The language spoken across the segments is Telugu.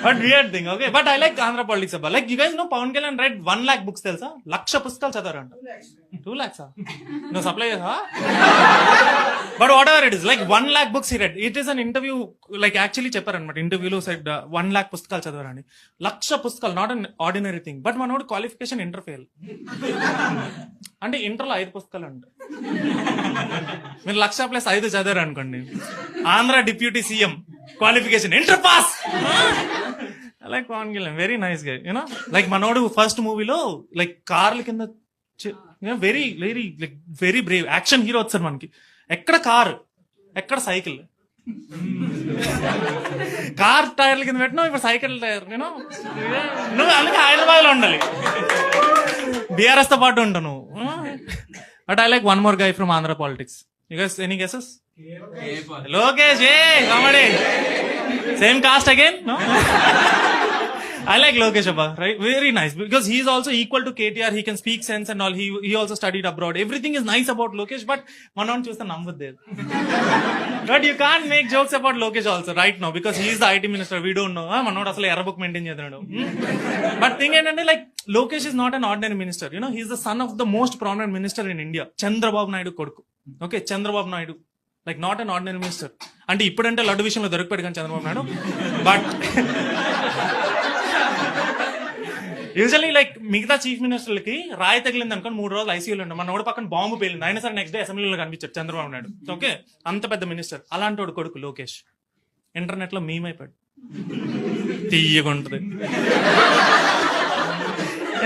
But weird thing okay but I like Andhra politics అబ్బా like you guys know Pawan Kalyan read 1 lakh books తెలుసా 1,00,000 పుస్తకాలు చదవరంట 2 lakhs నువ్వు సప్లై చేసావా but whatever it is like 1 lakh books he read it is an interview like actually చెప్పారనమాట ఇంటర్వ్యూలో సైడ్ 1 lakh పుస్తకాలు చదవరండి 1,00,000 పుస్తకాలు not an ordinary thing but మనోడు క్వాలిఫికేషన్ ఇంటర్ ఫెయిల్ అంటే ఇంటర్లో 5 పుస్తకాలు అంట మీరు 1,00,000+5 చదివారు అనుకోండి Andhra deputy CM qualification inter pass like Pavan Kalyan very nice గా యూనో లైక్ మనోడు ఫస్ట్ మూవీలో లైక్ కార్ల కింద very very like very brave action hero వచ్చారు మనకి ఎక్కడ కార్ ఎక్కడ సైకిల్ కార్ టైర్ల కింద పెట్టినా ఇప్పుడు సైకిల్ టైర్ యూనో నువ్వు అందుకే హైదరాబాద్ లో ఉండాలి బీఆర్ఎస్ తో పాటు ఉంటాను but I like one more guy from Andhra politics you guys any guesses Lokesh a comedy same caste again no I like Lokesh Abba, right? Very nice because he is also equal to KTR. He can speak sense and all. He also studied abroad. Everything is nice about Lokesh, but one on choose the number there. But you can't make jokes about Lokesh also right now because he is the IT minister. We don't know. Manod asalu error book maintain cheyadadu. But thing ఏంటంటే like Lokesh is not an ordinary minister. You know, he is the son of the most prominent minister in India. Chandrababu Naidu కొడుకు. Okay, Chandrababu Naidu. Like not an ordinary minister. అంటే ఇప్పుడంటే లడ్డు విషయంలో దొరికిపోయాడు కానీ Chandrababu Naidu but usually like మిగతా చీఫ్ మినిస్టర్లకి రాయి తగిలింది అనుకోని 3 రోజులు ఐసీయూలో ఉంటాం మన పక్కన బాంబు పేలింది అయినా సరే నెక్స్ట్ డే అసెంబ్లీలో కనిపించాడు చంద్రబాబు నాయుడు ఓకే అంత పెద్ద మినిస్టర్ అలాంటి వాడు కొడుకు లోకేష్ ఇంటర్నెట్ లో మీమ్ అయిపోయాడు తీయగుంటది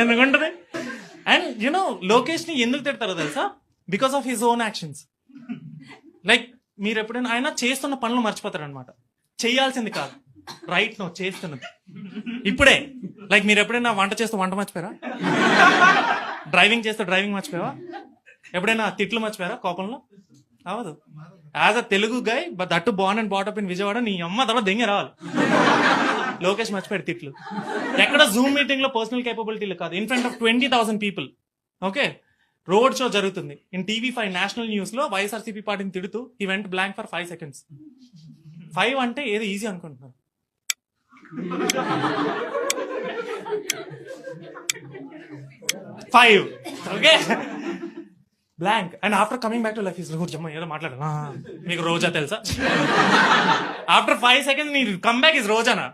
ఎందుకుంటది అండ్ యునో లోకేష్ ని ఎందుకు తిడతారో తెలుసా because of his own actions like మీరు ఎప్పుడైనా ఆయన చేస్తున్న పనులు మర్చిపోతారు అనమాట చేయాల్సింది కాదు రైట్ నో చేస్తున్నది ఇప్పుడే లైక్ మీరు ఎప్పుడైనా వంట చేస్తూ వంట మర్చిపోయారా డ్రైవింగ్ చేస్తూ డ్రైవింగ్ మర్చిపోయావా ఎప్పుడైనా తిట్లు మర్చిపోయారా కోపంలో అవదు as a Telugu guy but that born and బాటప్ in Vijayawada నీ అమ్మ తర్వాత దెంగే రావాలి లోకేష్ మర్చిపోయాడు తిట్లు ఎక్కడ జూమ్ మీటింగ్ లో పర్సనల్ కేపబిలిటీలు కాదు in front of 20,000 people okay road show జరుగుతుంది ఇన్ TV5 నేషనల్ న్యూస్ లో వైఎస్ఆర్సీపీ పార్టీని తిడుతూ ఈ వెంట్ బ్లాంక్ ఫర్ 5 seconds 5 అంటే ఏదో ఈజీ అనుకుంటున్నారు 5 okay blank and after coming back to life ఏదో మాట్లాడాలి మీకు రోజా తెలుసా ఆఫ్టర్ 5 seconds నీ కమ్ బ్యాక్ ఇస్ రోజానా